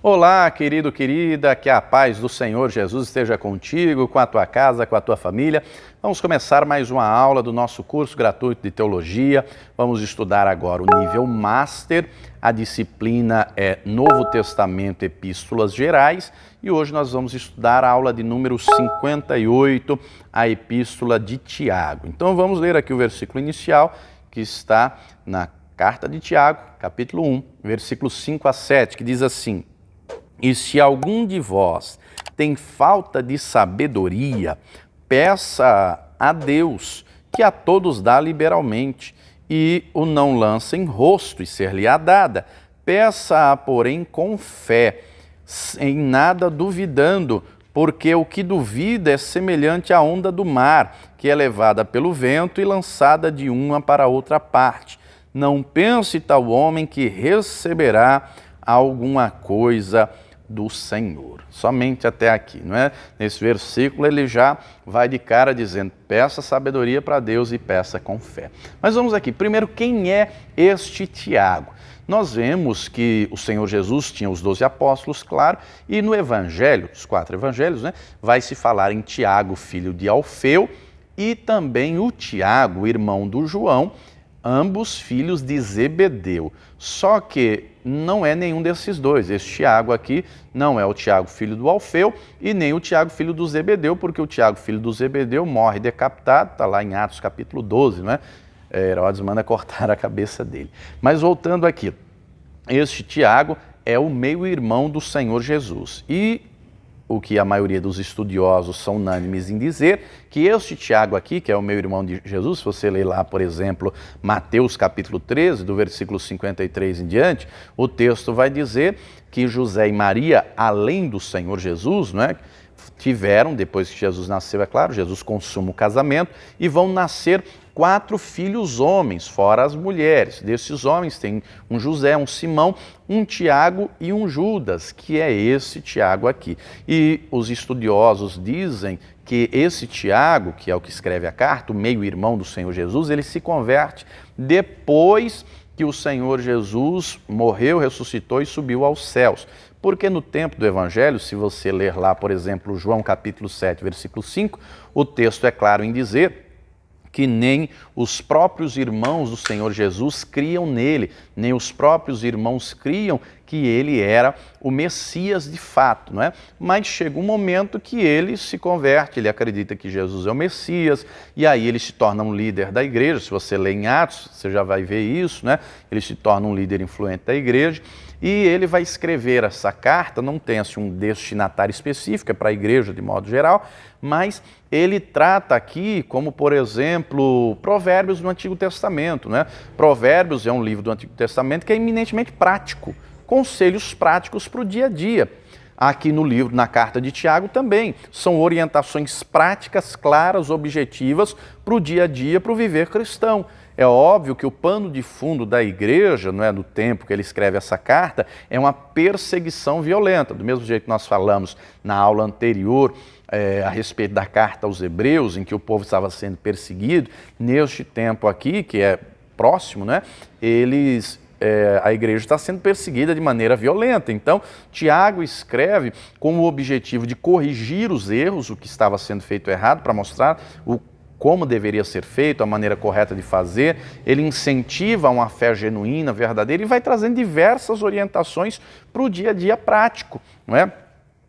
Olá, querido, querida, que a paz do Senhor Jesus esteja contigo, com a tua casa, com a tua família. Vamos começar mais uma aula do nosso curso gratuito de Teologia. Vamos estudar agora o nível Master. A disciplina é Novo Testamento, Epístolas Gerais. E hoje nós vamos estudar a aula de número 58, a Epístola de Tiago. Então vamos ler aqui o versículo inicial, que está na Carta de Tiago, capítulo 1, versículos 5 a 7, que diz assim: E se algum de vós tem falta de sabedoria, peça a Deus, que a todos dá liberalmente, e o não lança em rosto, e ser-lhe-á dada. Peça-a, porém, com fé, em nada duvidando, porque o que duvida é semelhante à onda do mar, que é levada pelo vento e lançada de uma para outra parte. Não pense tal homem que receberá alguma coisa do Senhor. Somente até aqui, não é? Nesse versículo ele já vai de cara dizendo: peça sabedoria para Deus e peça com fé. Mas vamos aqui, primeiro, quem é este Tiago? Nós vemos que o Senhor Jesus tinha os 12 apóstolos, claro, e no Evangelho, os 4 Evangelhos, né, vai se falar em Tiago, filho de Alfeu, e também o Tiago, irmão do João, ambos filhos de Zebedeu. Só que não é nenhum desses dois. Este Tiago aqui não é o Tiago, filho do Alfeu, e nem o Tiago, filho do Zebedeu, porque o Tiago, filho do Zebedeu, morre decapitado, está lá em Atos capítulo 12, não é? Herodes manda cortar a cabeça dele. Mas voltando aqui, este Tiago é o meio-irmão do Senhor Jesus. E o que a maioria dos estudiosos são unânimes em dizer, que este Tiago aqui, que é o meio-irmão de Jesus, se você ler lá, por exemplo, Mateus capítulo 13, do versículo 53 em diante, o texto vai dizer que José e Maria, além do Senhor Jesus, não é, tiveram, depois que Jesus nasceu, é claro, Jesus consuma o casamento, e vão nascer 4 filhos homens, fora as mulheres. Desses homens tem um José, um Simão, um Tiago e um Judas, que é esse Tiago aqui. E os estudiosos dizem que esse Tiago, que é o que escreve a carta, o meio-irmão do Senhor Jesus, ele se converte depois que o Senhor Jesus morreu, ressuscitou e subiu aos céus. Porque no tempo do Evangelho, se você ler lá, por exemplo, João capítulo 7, versículo 5, o texto é claro em dizer que nem os próprios irmãos do Senhor Jesus criam nele, nem os próprios irmãos criam que ele era o Messias de fato, não é? Mas chega um momento que ele se converte, ele acredita que Jesus é o Messias, e aí ele se torna um líder da igreja. Se você lê em Atos, você já vai ver isso, né? Ele se torna um líder influente da igreja, e ele vai escrever essa carta, não tem assim um destinatário específico, é para a igreja de modo geral, mas ele trata aqui como, por exemplo, Provérbios no Antigo Testamento, né? Provérbios é um livro do Antigo Testamento que é eminentemente prático, conselhos práticos para o dia a dia. Aqui no livro, na carta de Tiago também, são orientações práticas, claras, objetivas para o dia a dia, para o viver cristão. É óbvio que o pano de fundo da igreja, não é, no tempo que ele escreve essa carta, é uma perseguição violenta. Do mesmo jeito que nós falamos na aula anterior a respeito da carta aos Hebreus, em que o povo estava sendo perseguido, neste tempo aqui, que é próximo, né, a igreja está sendo perseguida de maneira violenta. Então, Tiago escreve com o objetivo de corrigir os erros, o que estava sendo feito errado, para mostrar como deveria ser feito, a maneira correta de fazer. Ele incentiva uma fé genuína, verdadeira, e vai trazendo diversas orientações para o dia a dia prático, não é?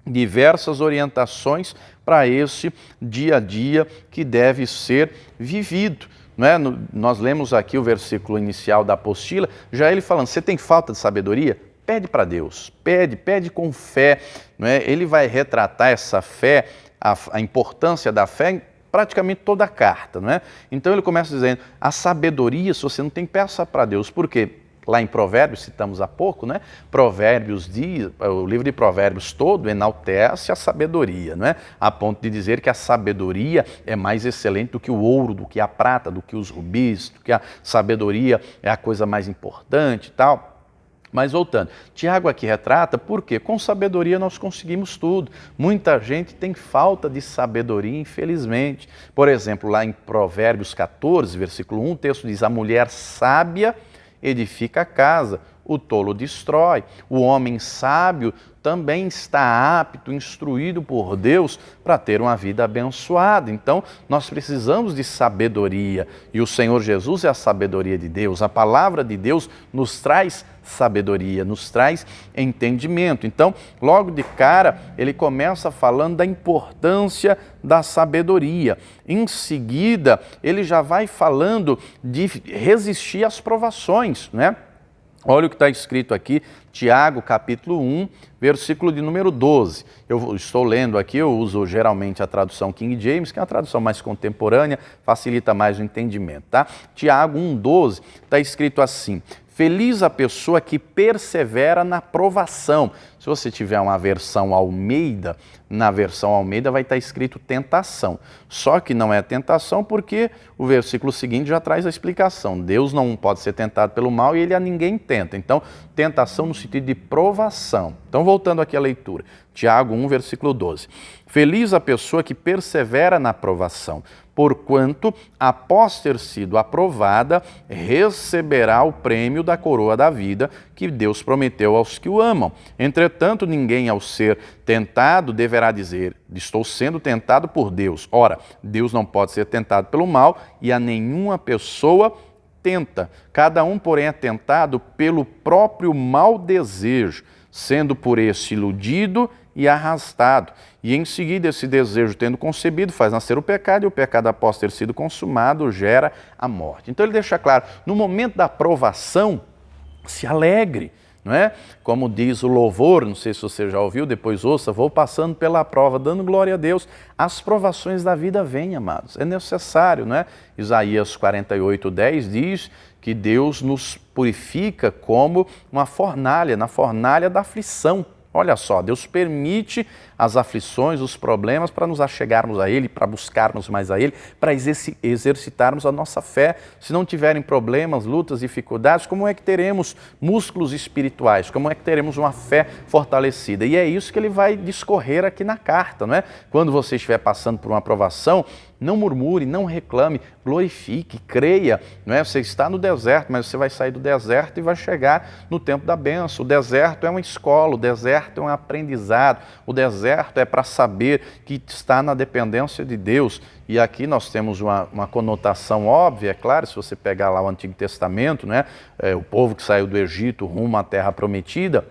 Diversas orientações para esse dia a dia que deve ser vivido. Não é? Nós lemos aqui o versículo inicial da apostila, já ele falando: você tem falta de sabedoria? Pede para Deus, pede com fé. Não é? Ele vai retratar essa fé, a importância da fé em praticamente toda a carta. Não é? Então ele começa dizendo: a sabedoria, se você não tem, peça para Deus. Por quê? Lá em Provérbios, citamos há pouco, né? Provérbios diz, o livro de Provérbios todo enaltece a sabedoria, não é? A ponto de dizer que a sabedoria é mais excelente do que o ouro, do que a prata, do que os rubis, do que a sabedoria é a coisa mais importante e tal. Mas voltando, Tiago aqui retrata porque com sabedoria nós conseguimos tudo. Muita gente tem falta de sabedoria, infelizmente. Por exemplo, lá em Provérbios 14, versículo 1, o texto diz: a mulher sábia edifica a casa, o tolo destrói. O homem sábio também está apto, instruído por Deus para ter uma vida abençoada. Então, nós precisamos de sabedoria e o Senhor Jesus é a sabedoria de Deus. A palavra de Deus nos traz sabedoria, nos traz entendimento. Então, logo de cara, ele começa falando da importância da sabedoria. Em seguida, ele já vai falando de resistir às provações, né? Olha o que está escrito aqui, Tiago, capítulo 1, versículo de número 12. Eu estou lendo aqui, eu uso geralmente a tradução King James, que é a tradução mais contemporânea, facilita mais o entendimento, tá? Tiago 1,12, está escrito assim: feliz a pessoa que persevera na provação. Se você tiver uma versão Almeida, na versão Almeida vai estar escrito tentação. Só que não é tentação porque o versículo seguinte já traz a explicação. Deus não pode ser tentado pelo mal e ele a ninguém tenta. Então, tentação no sentido de provação. Então, voltando aqui à leitura. Tiago 1, versículo 12. Feliz a pessoa que persevera na provação, porquanto, após ter sido aprovada, receberá o prêmio da coroa da vida que Deus prometeu aos que o amam. Entretanto, ninguém, ao ser tentado, deverá dizer: estou sendo tentado por Deus. Ora, Deus não pode ser tentado pelo mal e a nenhuma pessoa tenta. Cada um, porém, é tentado pelo próprio mau desejo, sendo por esse iludido e arrastado. E em seguida, esse desejo, tendo concebido, faz nascer o pecado, e o pecado, após ter sido consumado, gera a morte. Então ele deixa claro, no momento da provação, se alegre, não é? Como diz o louvor, não sei se você já ouviu, depois ouça, vou passando pela prova, dando glória a Deus. As provações da vida vêm, amados, é necessário, não é? Isaías 48:10 diz que Deus nos purifica como uma fornalha, na fornalha da aflição. Olha só, Deus permite as aflições, os problemas para nos achegarmos a Ele, para buscarmos mais a Ele, para exercitarmos a nossa fé. Se não tiverem problemas, lutas, dificuldades, como é que teremos músculos espirituais? Como é que teremos uma fé fortalecida? E é isso que ele vai discorrer aqui na carta, não é? Quando você estiver passando por uma provação, não murmure, não reclame, glorifique, creia, não é? Você está no deserto, mas você vai sair do deserto e vai chegar no tempo da bênção. O deserto é uma escola, o deserto é um aprendizado, o deserto é para saber que está na dependência de Deus. E aqui nós temos uma conotação óbvia, é claro, se você pegar lá o Antigo Testamento, né? O povo que saiu do Egito rumo à Terra Prometida,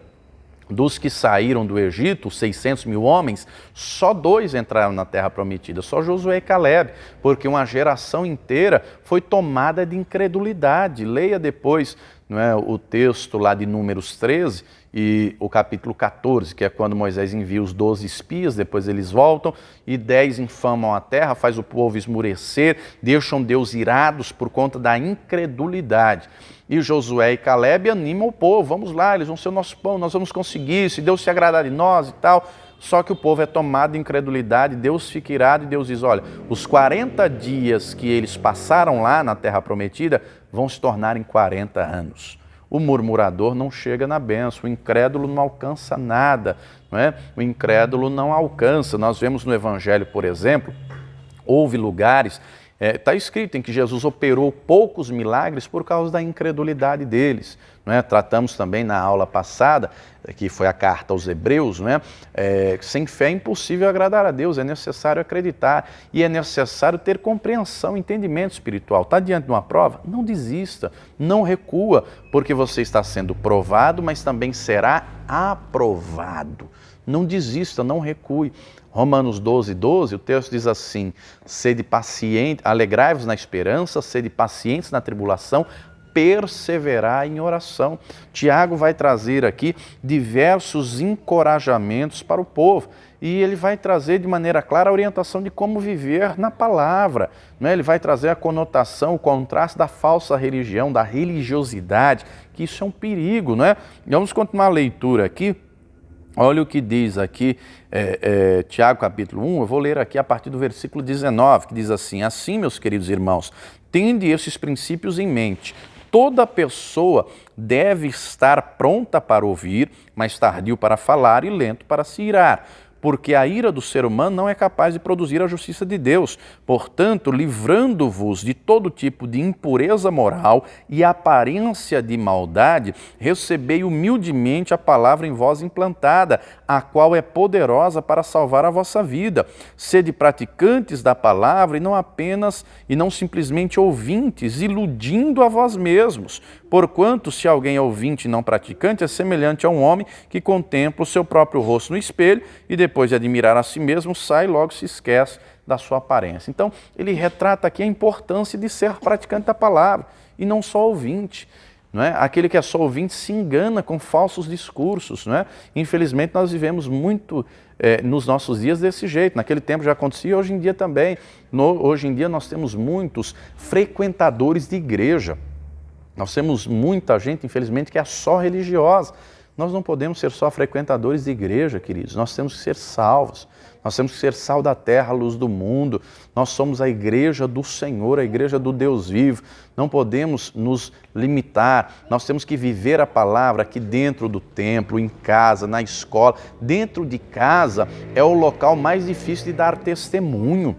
dos que saíram do Egito, 600 mil homens, só 2 entraram na Terra Prometida, só Josué e Caleb, porque uma geração inteira foi tomada de incredulidade. Leia depois, não é, o texto lá de Números 13 e o capítulo 14, que é quando Moisés envia os 12 espias, depois eles voltam e 10 infamam a terra, faz o povo esmurecer, deixam Deus irados por conta da incredulidade. E Josué e Caleb animam o povo, vamos lá, eles vão ser o nosso pão, nós vamos conseguir, se Deus se agradar de nós e tal. Só que o povo é tomado de incredulidade, Deus fica irado e Deus diz, olha, os 40 dias que eles passaram lá na Terra Prometida vão se tornar em 40 anos. O murmurador não chega na bênção, o incrédulo não alcança nada, não é? O incrédulo não alcança. Nós vemos no Evangelho, por exemplo, houve lugares, está escrito em que Jesus operou poucos milagres por causa da incredulidade deles. Não é? Tratamos também na aula passada, que foi a carta aos Hebreus, não é? Sem fé é impossível agradar a Deus, é necessário acreditar e é necessário ter compreensão, entendimento espiritual. Está diante de uma prova? Não desista, não recua, porque você está sendo provado, mas também será aprovado. Não desista, não recue. Romanos 12:12, o texto diz assim, sede paciente, alegrai-vos na esperança, sede pacientes na tribulação, perseverar em oração. Tiago vai trazer aqui diversos encorajamentos para o povo e ele vai trazer de maneira clara a orientação de como viver na palavra. Né? Ele vai trazer a conotação, o contraste da falsa religião, da religiosidade, que isso é um perigo. Né? Vamos continuar a leitura aqui. Olha o que diz aqui, Tiago capítulo 1, eu vou ler aqui a partir do versículo 19, que diz assim, assim, meus queridos irmãos, tende esses princípios em mente. Toda pessoa deve estar pronta para ouvir, mas tardio para falar e lento para se irar, porque a ira do ser humano não é capaz de produzir a justiça de Deus. Portanto, livrando-vos de todo tipo de impureza moral e aparência de maldade, recebei humildemente a palavra em vós implantada, a qual é poderosa para salvar a vossa vida. Sede praticantes da palavra e não simplesmente ouvintes, iludindo a vós mesmos. Porquanto, se alguém é ouvinte e não praticante, é semelhante a um homem que contempla o seu próprio rosto no espelho e depois de admirar a si mesmo, sai e logo se esquece da sua aparência. Então, ele retrata aqui a importância de ser praticante da palavra e não só ouvinte. Não é? Aquele que é só ouvinte se engana com falsos discursos. Não é? Infelizmente, nós vivemos muito nos nossos dias desse jeito. Naquele tempo já acontecia, hoje em dia também. Hoje em dia nós temos muitos frequentadores de igreja. Nós temos muita gente, infelizmente, que é só religiosa. Nós não podemos ser só frequentadores de igreja, queridos. Nós temos que ser salvos. Nós temos que ser sal da terra, a luz do mundo. Nós somos a igreja do Senhor, a igreja do Deus vivo. Não podemos nos limitar. Nós temos que viver a palavra aqui dentro do templo, em casa, na escola. Dentro de casa é o local mais difícil de dar testemunho.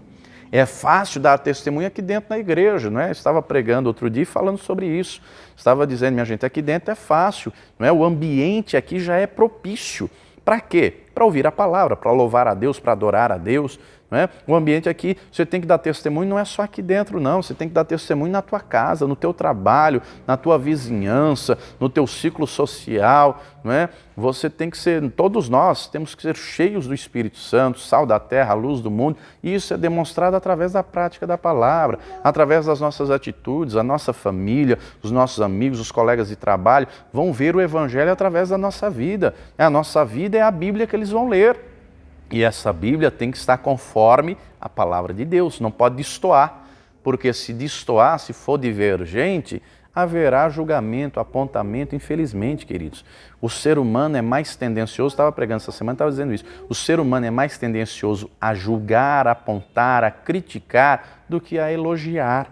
É fácil dar testemunho aqui dentro da igreja, não é? Eu estava pregando outro dia falando sobre isso. Estava dizendo, minha gente, aqui dentro é fácil, não é? O ambiente aqui já é propício. Para quê? Para ouvir a palavra, para louvar a Deus, para adorar a Deus. Não é? O ambiente aqui, você tem que dar testemunho, não é só aqui dentro não, você tem que dar testemunho na tua casa, no teu trabalho, na tua vizinhança, no teu ciclo social, não é? Você tem que ser, todos nós temos que ser cheios do Espírito Santo, sal da terra, a luz do mundo, e isso é demonstrado através da prática da palavra, através das nossas atitudes, a nossa família, os nossos amigos, os colegas de trabalho, vão ver o Evangelho através da nossa vida. A nossa vida é a Bíblia que eles vão ler. E essa Bíblia tem que estar conforme a palavra de Deus, não pode destoar, porque se destoar, se for divergente, haverá julgamento, apontamento, infelizmente, queridos. O ser humano é mais tendencioso, estava pregando essa semana, estava dizendo isso, o ser humano é mais tendencioso a julgar, a apontar, a criticar, do que a elogiar.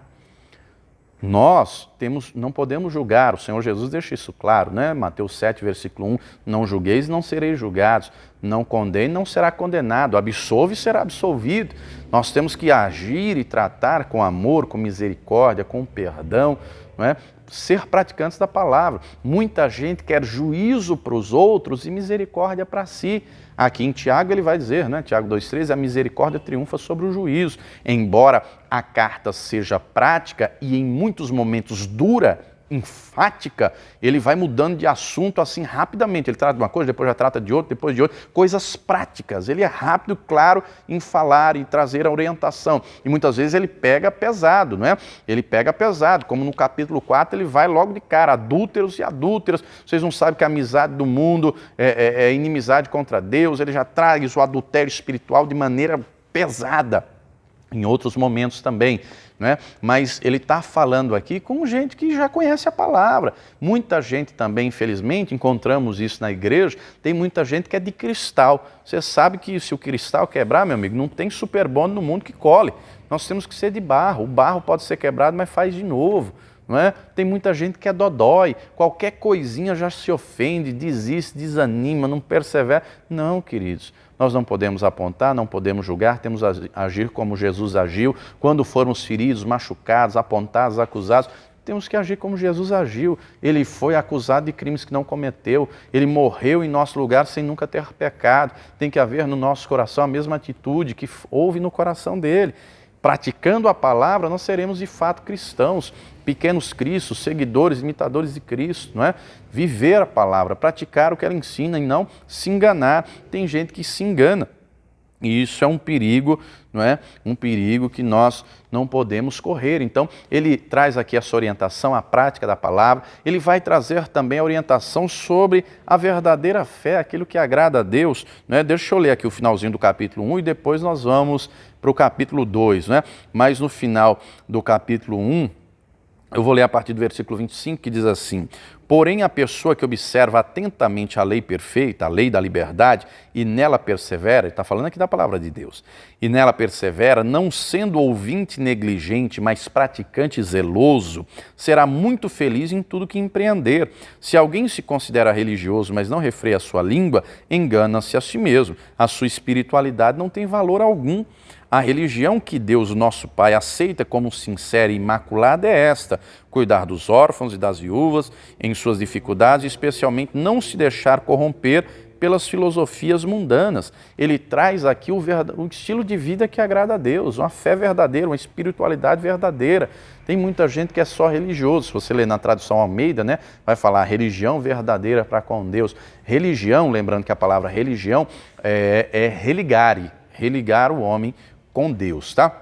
Nós não podemos julgar, o Senhor Jesus deixa isso claro, né? Mateus 7, versículo 1, não julgueis, não sereis julgados, não condene, não será condenado, absolve, será absolvido. Nós temos que agir e tratar com amor, com misericórdia, com perdão, não é? Ser praticantes da palavra. Muita gente quer juízo para os outros e misericórdia para si. Aqui em Tiago ele vai dizer, né? Tiago 2,13, a misericórdia triunfa sobre o juízo. Embora a carta seja prática e em muitos momentos dura, enfática, ele vai mudando de assunto assim rapidamente. Ele trata de uma coisa, depois já trata de outra, depois de outra. Coisas práticas. Ele é rápido, claro, em falar e trazer a orientação. E muitas vezes ele pega pesado, não é? Ele pega pesado, como no capítulo 4 ele vai logo de cara, adúlteros e adúlteras. Vocês não sabem que a amizade do mundo é inimizade contra Deus. Ele já traz o adultério espiritual de maneira pesada. Em outros momentos também, né? Mas ele está falando aqui com gente que já conhece a palavra. Muita gente também, infelizmente, encontramos isso na igreja, tem muita gente que é de cristal. Você sabe que se o cristal quebrar, meu amigo, não tem superbônus no mundo que cole. Nós temos que ser de barro. O barro pode ser quebrado, mas faz de novo. Não é? Tem muita gente que é dodói, qualquer coisinha já se ofende, desiste, desanima, não persevera. Não, queridos. Nós não podemos apontar, não podemos julgar, temos que agir como Jesus agiu. Quando formos feridos, machucados, apontados, acusados, temos que agir como Jesus agiu. Ele foi acusado de crimes que não cometeu. Ele morreu em nosso lugar sem nunca ter pecado. Tem que haver no nosso coração a mesma atitude que houve no coração dele. Praticando a palavra, nós seremos de fato cristãos, pequenos cristos, seguidores, imitadores de Cristo, não é? Viver a palavra, praticar o que ela ensina e não se enganar. Tem gente que se engana. E isso é um perigo, não é? Um perigo que nós não podemos correr. Então, ele traz aqui essa orientação, a prática da palavra. Ele vai trazer também a orientação sobre a verdadeira fé, aquilo que agrada a Deus, não é? Deixa eu ler aqui o finalzinho do capítulo 1 e depois nós vamos para o capítulo 2, né? Mas no final do capítulo 1, eu vou ler a partir do versículo 25, que diz assim: Porém, a pessoa que observa atentamente a lei perfeita, a lei da liberdade, e nela persevera, ele está falando aqui da palavra de Deus, e nela persevera, não sendo ouvinte negligente, mas praticante zeloso, será muito feliz em tudo que empreender. Se alguém se considera religioso, mas não refreia a sua língua, engana-se a si mesmo. A sua espiritualidade não tem valor algum. A religião que Deus, o nosso Pai, aceita como sincera e imaculada é esta: cuidar dos órfãos e das viúvas em suas dificuldades, e especialmente não se deixar corromper pelas filosofias mundanas. Ele traz aqui o estilo de vida que agrada a Deus, uma fé verdadeira, uma espiritualidade verdadeira. Tem muita gente que é só religioso. Se você ler na tradução Almeida, né, vai falar religião verdadeira para com Deus. Religião, lembrando que a palavra religião é religare, religar o homem com Deus, tá?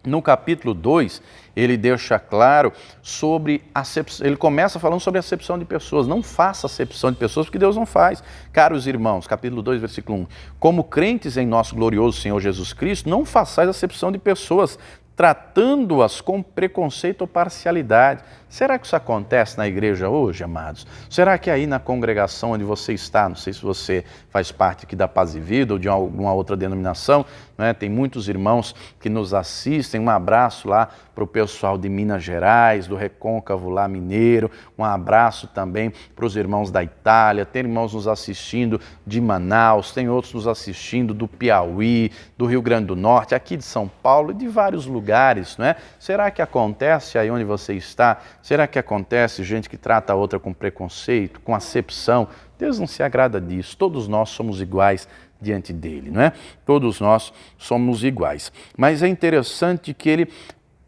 No capítulo 2, ele deixa claro sobre acepção. Ele começa falando sobre acepção de pessoas. Não faça acepção de pessoas, porque Deus não faz. Caros irmãos, capítulo 2, versículo 1. Como crentes em nosso glorioso Senhor Jesus Cristo, não façais acepção de pessoas, tratando-as com preconceito ou parcialidade. Será que isso acontece na igreja hoje, amados? Será que aí na congregação onde você está, não sei se você faz parte aqui da Paz e Vida ou de alguma outra denominação, né? Tem muitos irmãos que nos assistem. Um abraço lá para o pessoal de Minas Gerais, do Recôncavo lá mineiro, um abraço também para os irmãos da Itália, tem irmãos nos assistindo de Manaus, tem outros nos assistindo do Piauí, do Rio Grande do Norte, aqui de São Paulo e de vários lugares, não é? Será que acontece aí onde você está? Será que acontece gente que trata a outra com preconceito, com acepção? Deus não se agrada disso. Todos nós somos iguais diante dele, não é? Todos nós somos iguais. Mas é interessante que ele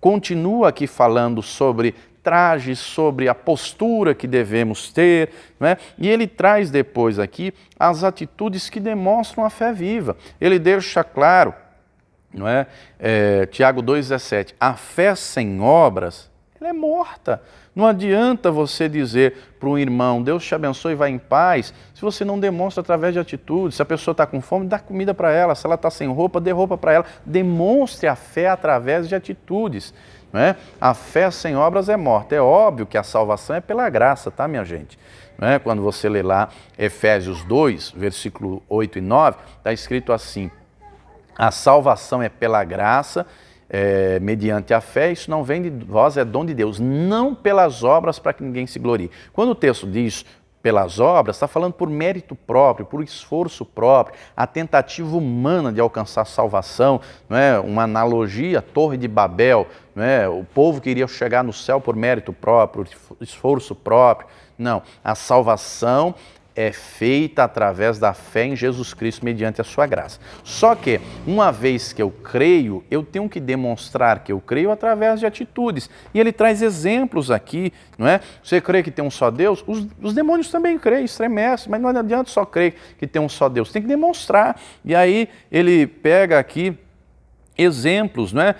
continua aqui falando sobre trajes, sobre a postura que devemos ter, não é? E ele traz depois aqui as atitudes que demonstram a fé viva. Ele deixa claro, não é? Tiago 2,17, a fé sem obras, ela é morta. Não adianta você dizer para um irmão, Deus te abençoe e vá em paz, se você não demonstra através de atitudes. Se a pessoa está com fome, dá comida para ela. Se ela está sem roupa, dê roupa para ela. Demonstre a fé através de atitudes. Não é? A fé sem obras é morta. É óbvio que a salvação é pela graça, tá, minha gente? Não é? Quando você lê lá Efésios 2, versículo 8 e 9, está escrito assim: a salvação é pela graça, mediante a fé, isso não vem de vós, é dom de Deus, não pelas obras para que ninguém se glorie. Quando o texto diz pelas obras, está falando por mérito próprio, por esforço próprio, a tentativa humana de alcançar salvação, não é? Uma analogia, a Torre de Babel, não é? O povo queria chegar no céu por mérito próprio, esforço próprio. Não, a salvação é feita através da fé em Jesus Cristo mediante a sua graça. Só que, uma vez que eu creio, eu tenho que demonstrar que eu creio através de atitudes. E ele traz exemplos aqui, não é? Você crê que tem um só Deus? Os demônios também creem, estremecem, mas não adianta só crer que tem um só Deus, tem que demonstrar. E aí ele pega aqui exemplos, não é?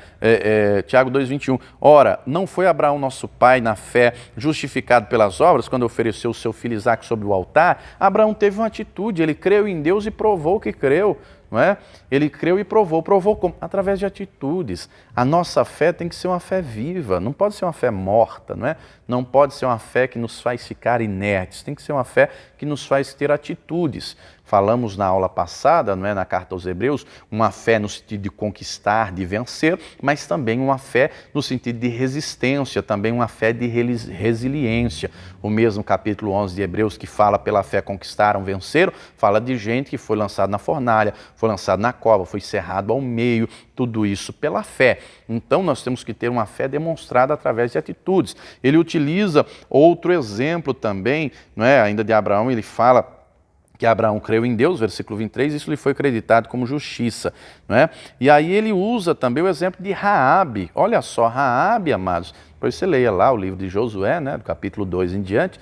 Tiago 2,21. Ora, não foi Abraão nosso pai na fé justificado pelas obras quando ofereceu o seu filho Isaque sobre o altar? Abraão teve uma atitude, ele creu em Deus e provou que creu. Não é? Ele creu e provou como? Através de atitudes. A nossa fé tem que ser uma fé viva, não pode ser uma fé morta, não é? Não pode ser uma fé que nos faz ficar inertes, tem que ser uma fé que nos faz ter atitudes. Falamos na aula passada, não é, na carta aos Hebreus, uma fé no sentido de conquistar, de vencer, mas também uma fé no sentido de resistência, também uma fé de resiliência. O mesmo capítulo 11 de Hebreus, que fala pela fé conquistaram, venceram, fala de gente que foi lançada na fornalha, foi lançado na cova, foi cerrado ao meio, tudo isso pela fé. Então nós temos que ter uma fé demonstrada através de atitudes. Ele utiliza outro exemplo também, não é? Ainda de Abraão, ele fala que Abraão creu em Deus, versículo 23, isso lhe foi acreditado como justiça, não é? E aí ele usa também o exemplo de Raabe. Olha só, Raabe, amados, depois você leia lá o livro de Josué, né, do capítulo 2 em diante,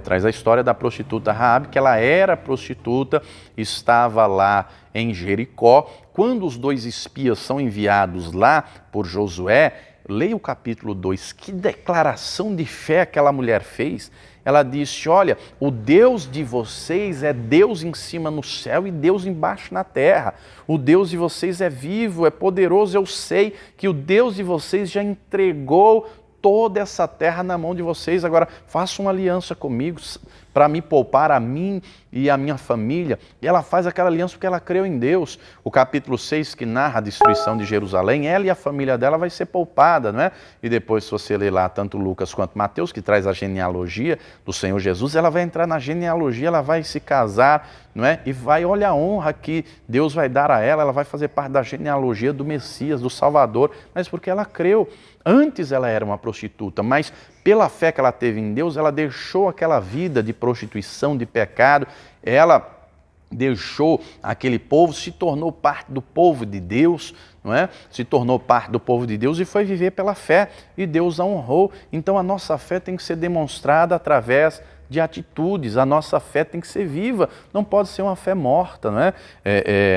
traz a história da prostituta Raabe, que ela era prostituta, estava lá em Jericó. Quando os dois espias são enviados lá por Josué, leia o capítulo 2, que declaração de fé aquela mulher fez. Ela disse, olha, o Deus de vocês é Deus em cima no céu e Deus embaixo na terra. O Deus de vocês é vivo, é poderoso, eu sei que o Deus de vocês já entregou toda essa terra na mão de vocês, agora façam uma aliança comigo para me poupar a mim e a minha família. E ela faz aquela aliança porque ela creu em Deus. O capítulo 6, que narra a destruição de Jerusalém, ela e a família dela vai ser poupada, não é? E depois, se você ler lá tanto Lucas quanto Mateus, que traz a genealogia do Senhor Jesus, ela vai entrar na genealogia, ela vai se casar, não é? E vai, olha a honra que Deus vai dar a ela vai fazer parte da genealogia do Messias, do Salvador, mas porque ela creu. Antes ela era uma prostituta, mas pela fé que ela teve em Deus, ela deixou aquela vida de prostituição, de pecado, ela deixou aquele povo, se tornou parte do povo de Deus, não é? Se tornou parte do povo de Deus e foi viver pela fé, e Deus a honrou. Então a nossa fé tem que ser demonstrada através de atitudes, a nossa fé tem que ser viva, não pode ser uma fé morta, não é?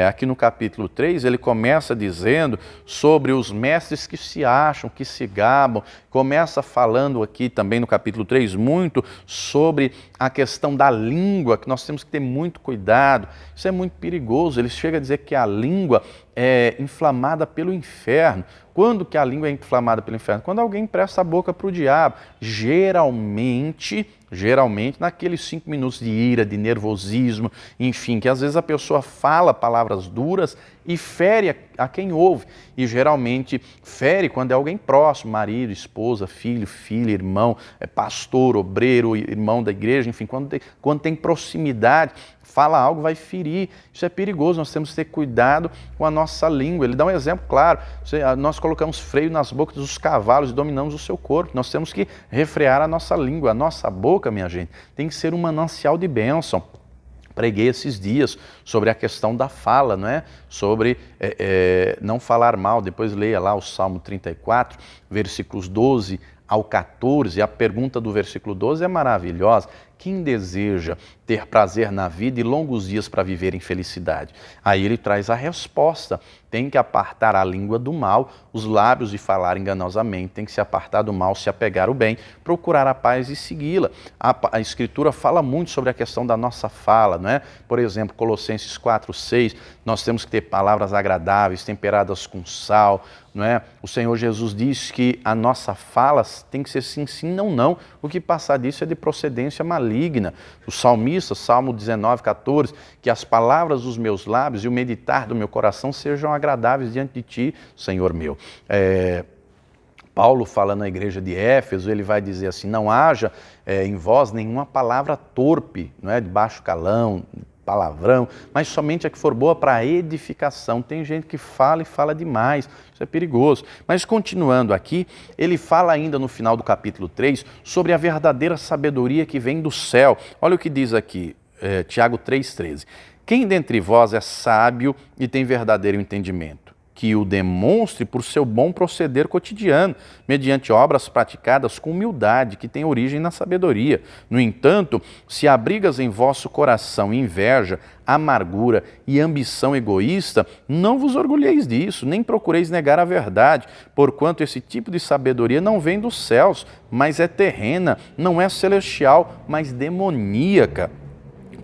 Aqui no capítulo 3, ele começa dizendo sobre os mestres que se acham, que se gabam, começa falando aqui também no capítulo 3 muito sobre a questão da língua, que nós temos que ter muito cuidado, isso é muito perigoso. Ele chega a dizer que a língua é inflamada pelo inferno. Quando que a língua é inflamada pelo inferno? Quando alguém empresta a boca para o diabo. Geralmente, naqueles 5 minutos de ira, de nervosismo, enfim, que às vezes a pessoa fala palavras duras e fere a quem ouve. E geralmente fere quando é alguém próximo, marido, esposa, filho, filha, irmão, pastor, obreiro, irmão da igreja, enfim, quando tem proximidade, fala algo, vai ferir. Isso é perigoso, nós temos que ter cuidado com a nossa língua. Ele dá um exemplo claro, nós colocamos freio nas bocas dos cavalos e dominamos o seu corpo. Nós temos que refrear a nossa língua, a nossa boca, minha gente, tem que ser um manancial de bênção. Preguei esses dias sobre a questão da fala, não é? Sobre não falar mal. Depois leia lá o Salmo 34, versículos 12 ao 14. A pergunta do versículo 12 é maravilhosa. Quem deseja ter prazer na vida e longos dias para viver em felicidade? Aí ele traz a resposta. Tem que apartar a língua do mal, os lábios de falar enganosamente, tem que se apartar do mal, se apegar ao bem, procurar a paz e segui-la. A Escritura fala muito sobre a questão da nossa fala, não é? Por exemplo, Colossenses 4:6, nós temos que ter palavras agradáveis, temperadas com sal, não é? O Senhor Jesus diz que a nossa fala tem que ser sim, sim, não, não. O que passar disso é de procedência maligna. O salmista, Salmo 19:14, que as palavras dos meus lábios e o meditar do meu coração sejam agradáveis diante de ti, Senhor meu. Paulo, falando na igreja de Éfeso, ele vai dizer assim, não haja em vós nenhuma palavra torpe, não é? De baixo calão, palavrão, mas somente a que for boa para edificação. Tem gente que fala e fala demais, isso é perigoso. Mas continuando aqui, ele fala ainda no final do capítulo 3 sobre a verdadeira sabedoria que vem do céu. Olha o que diz aqui, Tiago 3,13. Quem dentre vós é sábio e tem verdadeiro entendimento? Que o demonstre por seu bom proceder cotidiano, mediante obras praticadas com humildade, que tem origem na sabedoria. No entanto, se abrigas em vosso coração inveja, amargura e ambição egoísta, não vos orgulheis disso, nem procureis negar a verdade, porquanto esse tipo de sabedoria não vem dos céus, mas é terrena, não é celestial, mas demoníaca.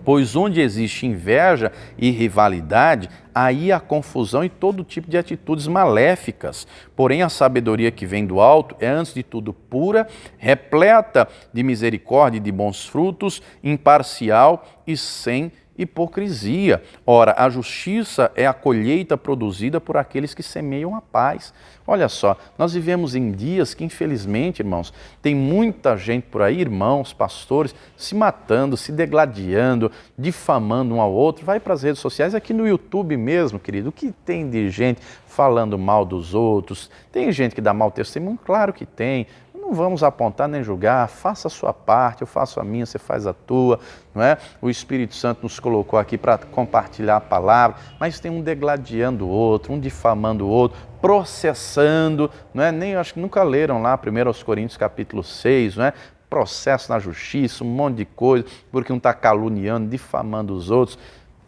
Pois onde existe inveja e rivalidade, aí há confusão e todo tipo de atitudes maléficas. Porém, a sabedoria que vem do alto é, antes de tudo, pura, repleta de misericórdia e de bons frutos, imparcial e sem hipocrisia. Ora, a justiça é a colheita produzida por aqueles que semeiam a paz. Olha só, nós vivemos em dias que, infelizmente, irmãos, tem muita gente por aí, irmãos, pastores, se matando, se degladiando, difamando um ao outro. Vai para as redes sociais, aqui no YouTube mesmo, querido, o que tem de gente falando mal dos outros? Tem gente que dá mau testemunho? Claro que tem. Não vamos apontar nem julgar, faça a sua parte, eu faço a minha, você faz a tua, não é? O Espírito Santo nos colocou aqui para compartilhar a palavra, mas tem um degladiando o outro, um difamando o outro, processando, não é? Nem, acho que nunca leram lá 1 Coríntios capítulo 6, não é? Processo na justiça, um monte de coisa, porque um está caluniando, difamando os outros,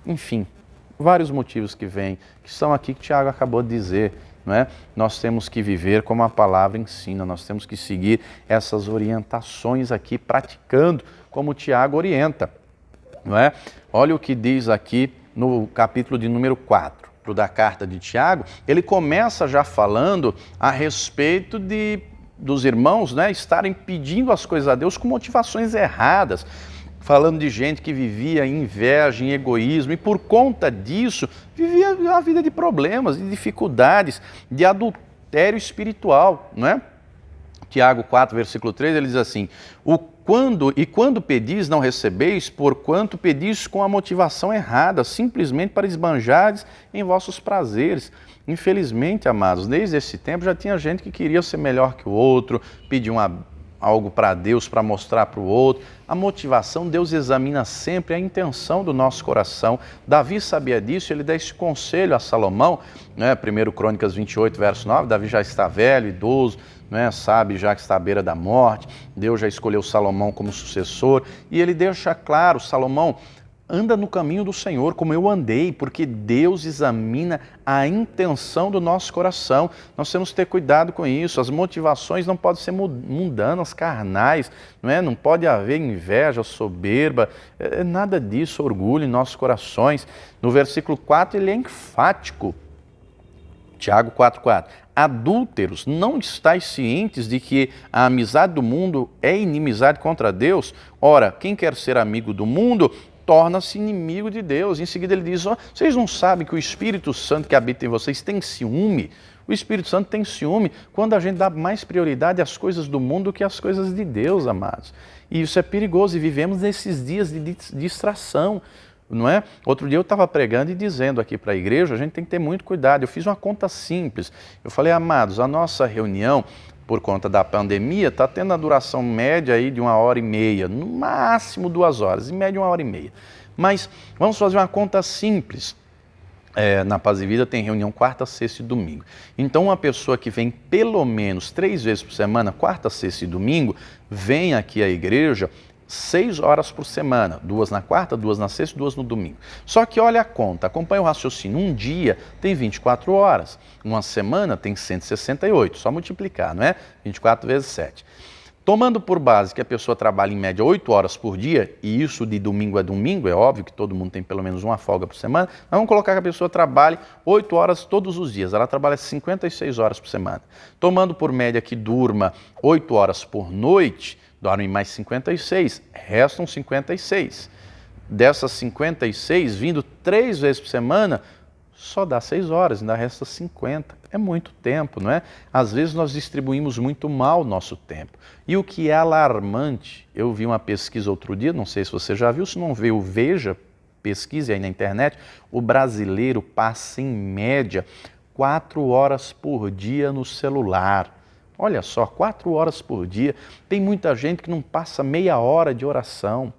enfim, vários motivos que vêm, que são aqui que o Tiago acabou de dizer. Não é? Nós temos que viver como a palavra ensina, nós temos que seguir essas orientações aqui, praticando como o Tiago orienta. Não é? Olha o que diz aqui no capítulo de número 4 da carta de Tiago, ele começa já falando a respeito de dos irmãos, né, estarem pedindo as coisas a Deus com motivações erradas, falando de gente que vivia em inveja, em egoísmo, e por conta disso vivia uma vida de problemas, de dificuldades, de adultério espiritual, não é? Tiago 4, versículo 3, ele diz assim: quando pedis, não recebeis, porquanto pedis com a motivação errada, simplesmente para esbanjares em vossos prazeres. Infelizmente, amados, desde esse tempo já tinha gente que queria ser melhor que o outro, pedir algo para Deus, para mostrar para o outro. A motivação, Deus examina sempre a intenção do nosso coração. Davi sabia disso, ele dá esse conselho a Salomão, né? 1 Crônicas 28, verso 9, Davi já está velho, idoso, né? Sabe já que está à beira da morte, Deus já escolheu Salomão como sucessor, e ele deixa claro: Salomão, anda no caminho do Senhor, como eu andei, porque Deus examina a intenção do nosso coração. Nós temos que ter cuidado com isso. As motivações não podem ser mundanas, carnais, não é? Não pode haver inveja, soberba, nada disso, orgulho em nossos corações. No versículo 4 ele é enfático. Tiago 4,4. Adúlteros, não estáis cientes de que a amizade do mundo é inimizade contra Deus? Ora, quem quer ser amigo do mundo torna-se inimigo de Deus. Em seguida ele diz: vocês não sabem que o Espírito Santo que habita em vocês tem ciúme? O Espírito Santo tem ciúme quando a gente dá mais prioridade às coisas do mundo do que às coisas de Deus, amados. E isso é perigoso, e vivemos nesses dias de distração, não é? Outro dia eu estava pregando e dizendo aqui para a igreja: a gente tem que ter muito cuidado. Eu fiz uma conta simples. Eu falei: amados, a nossa reunião, por conta da pandemia, está tendo a duração média aí de 1h30, no máximo 2 horas, em média 1h30. Mas vamos fazer uma conta simples. Na Paz e Vida tem reunião quarta, sexta e domingo. Então uma pessoa que vem pelo menos 3 vezes por semana, quarta, sexta e domingo, vem aqui à igreja 6 horas por semana, 2 na quarta, 2 na sexta, 2 no domingo. Só que olha a conta, acompanha o raciocínio. Um dia tem 24 horas, uma semana tem 168, só multiplicar, não é? 24 vezes 7. Tomando por base que a pessoa trabalha em média 8 horas por dia, e isso de domingo a domingo, é óbvio que todo mundo tem pelo menos uma folga por semana, mas vamos colocar que a pessoa trabalhe 8 horas todos os dias, ela trabalha 56 horas por semana. Tomando por média que durma 8 horas por noite, dorme mais 56, restam 56. Dessas 56, vindo 3 vezes por semana, só dá 6 horas, ainda resta 50. É muito tempo, não é? Às vezes nós distribuímos muito mal o nosso tempo. E o que é alarmante, eu vi uma pesquisa outro dia, não sei se você já viu, se não viu, veja, pesquise aí na internet, o brasileiro passa em média 4 horas por dia no celular. Olha só, 4 horas por dia. Tem muita gente que não passa meia hora de oração,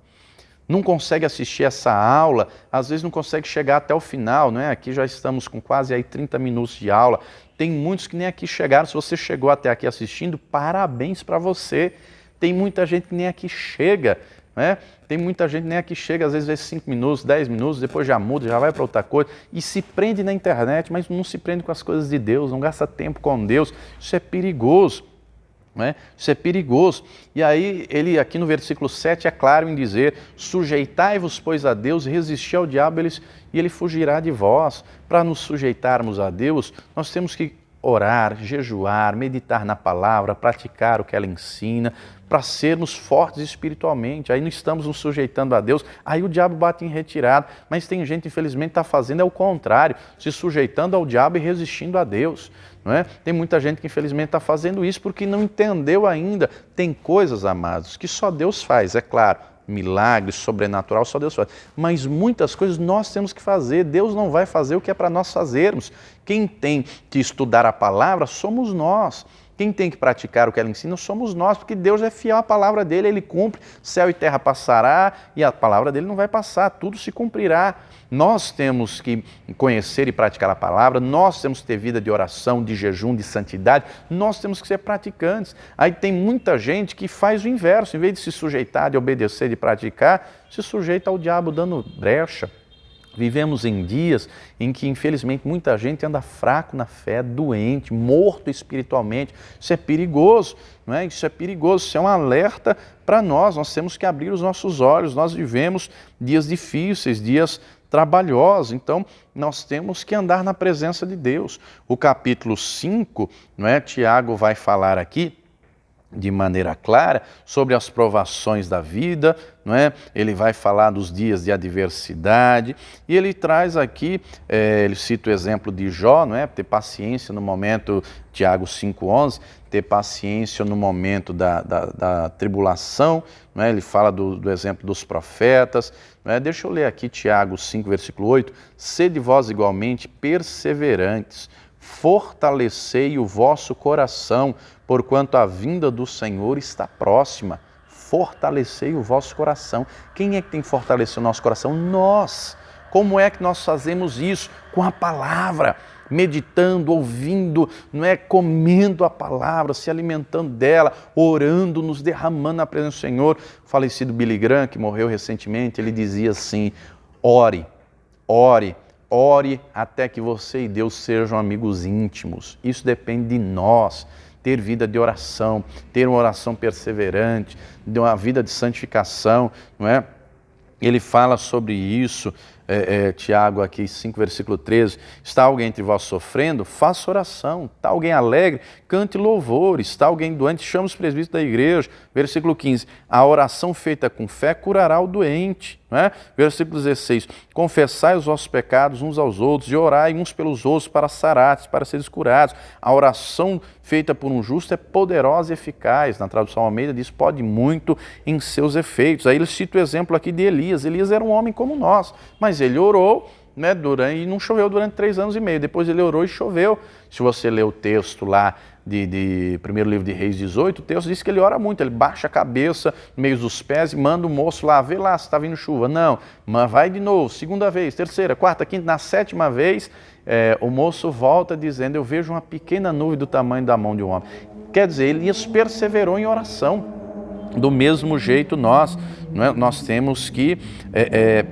não consegue assistir essa aula, às vezes não consegue chegar até o final, não é? Aqui já estamos com quase aí 30 minutos de aula. Tem muitos que nem aqui chegaram. Se você chegou até aqui assistindo, parabéns para você. Tem muita gente que nem aqui chega, né? Tem muita gente que nem aqui chega, às vezes vê 5 minutos, 10 minutos, depois já muda, já vai para outra coisa e se prende na internet, mas não se prende com as coisas de Deus, não gasta tempo com Deus. Isso é perigoso. Né? Isso é perigoso. E aí ele aqui no versículo 7 é claro em dizer: sujeitai-vos, pois, a Deus, resisti ao diabo e ele fugirá de vós. Para nos sujeitarmos a Deus, nós temos que orar, jejuar, meditar na palavra, praticar o que ela ensina, para sermos fortes espiritualmente. Aí não estamos nos sujeitando a Deus, aí o diabo bate em retirada. Mas tem gente, infelizmente, que está fazendo o contrário, se sujeitando ao diabo e resistindo a Deus. Não é? Tem muita gente que, infelizmente, está fazendo isso porque não entendeu ainda. Tem coisas, amados, que só Deus faz, é claro. Milagre, sobrenatural, só Deus faz. Mas muitas coisas nós temos que fazer. Deus não vai fazer o que é para nós fazermos. Quem tem que estudar a palavra somos nós. Quem tem que praticar o que ela ensina somos nós, porque Deus é fiel à palavra dele, ele cumpre, céu e terra passará e a palavra dele não vai passar, tudo se cumprirá. Nós temos que conhecer e praticar a palavra, nós temos que ter vida de oração, de jejum, de santidade, nós temos que ser praticantes. Aí tem muita gente que faz o inverso, em vez de se sujeitar, de obedecer, de praticar, se sujeita ao diabo dando brecha. Vivemos em dias em que, infelizmente, muita gente anda fraco na fé, doente, morto espiritualmente. Isso é perigoso, não é? Isso é perigoso, isso é um alerta para nós. Nós temos que abrir os nossos olhos. Nós vivemos dias difíceis, dias trabalhosos, então nós temos que andar na presença de Deus. O capítulo 5, não é? Tiago vai falar aqui de maneira clara sobre as provações da vida, não é? Ele vai falar dos dias de adversidade e ele traz aqui, ele cita o exemplo de Jó, não é? Ter paciência no momento, Tiago 5,11, ter paciência no momento da tribulação, não é? Ele fala do exemplo dos profetas, não é? Deixa eu ler aqui Tiago 5, versículo 8, sede vós igualmente perseverantes, fortalecei o vosso coração, porquanto a vinda do Senhor está próxima. Fortalecei o vosso coração. Quem é que tem que fortalecer o nosso coração? Nós. Como é que nós fazemos isso? Com a palavra, meditando, ouvindo, não é? Comendo a palavra, se alimentando dela, orando, nos derramando na presença do Senhor. O falecido Billy Graham, que morreu recentemente, ele dizia assim, ore, ore, ore até que você e Deus sejam amigos íntimos. Isso depende de nós. Ter vida de oração, ter uma oração perseverante, de uma vida de santificação, não é? Ele fala sobre isso, Tiago aqui 5, versículo 13, está alguém entre vós sofrendo? Faça oração. Está alguém alegre? Cante louvores. Está alguém doente? Chama os presbíteros da igreja. Versículo 15, a oração feita com fé curará o doente. Não é? Versículo 16, confessai os vossos pecados uns aos outros e orai uns pelos outros para sarates, para seres curados. A oração feita por um justo é poderosa e eficaz. Na tradução Almeida diz, pode muito em seus efeitos. Aí ele cita o exemplo aqui de Elias. Elias era um homem como nós, mas ele orou, né, e não choveu durante 3 anos e meio. Depois ele orou e choveu. Se você ler o texto lá de primeiro livro de Reis 18, o texto diz que ele ora muito, ele baixa a cabeça no meio dos pés e manda o moço lá, vê lá se está vindo chuva. Não, mas vai de novo, segunda vez, terceira, quarta, quinta, na 7ª vez, o moço volta dizendo, eu vejo uma pequena nuvem do tamanho da mão de um homem. Quer dizer, Elias perseverou em oração. Do mesmo jeito nós temos que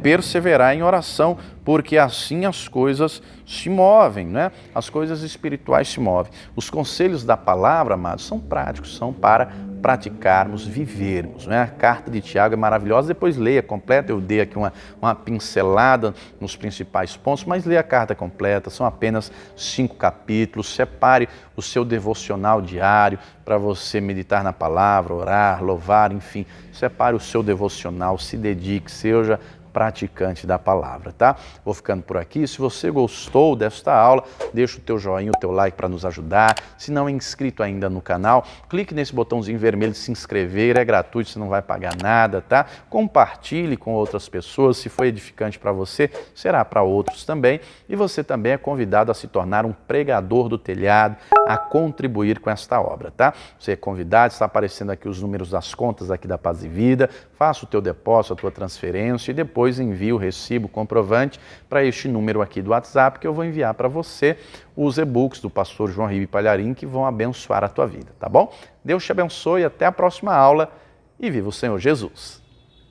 perseverar em oração, porque assim as coisas se movem, né? As coisas espirituais se movem. Os conselhos da palavra, amados, são práticos, são para praticarmos, vivermos, né? A carta de Tiago é maravilhosa, depois leia completa, eu dei aqui uma pincelada nos principais pontos, mas leia a carta completa, são apenas 5 capítulos, separe o seu devocional diário para você meditar na palavra, orar, louvar, enfim, separe o seu devocional, se dedique, seja praticante da palavra, tá? Vou ficando por aqui. Se você gostou desta aula, deixa o teu joinha, o teu like para nos ajudar. Se não é inscrito ainda no canal, clique nesse botãozinho vermelho de se inscrever, é gratuito, você não vai pagar nada, tá? Compartilhe com outras pessoas, se foi edificante para você, será para outros também. E você também é convidado a se tornar um pregador do telhado, a contribuir com esta obra, tá? Você é convidado, está aparecendo aqui os números das contas aqui da Paz e Vida, faça o teu depósito, a tua transferência e depois envie o recibo comprovante para este número aqui do WhatsApp que eu vou enviar para você os e-books do pastor João Ribe Palharim que vão abençoar a tua vida, tá bom? Deus te abençoe, até a próxima aula e viva o Senhor Jesus!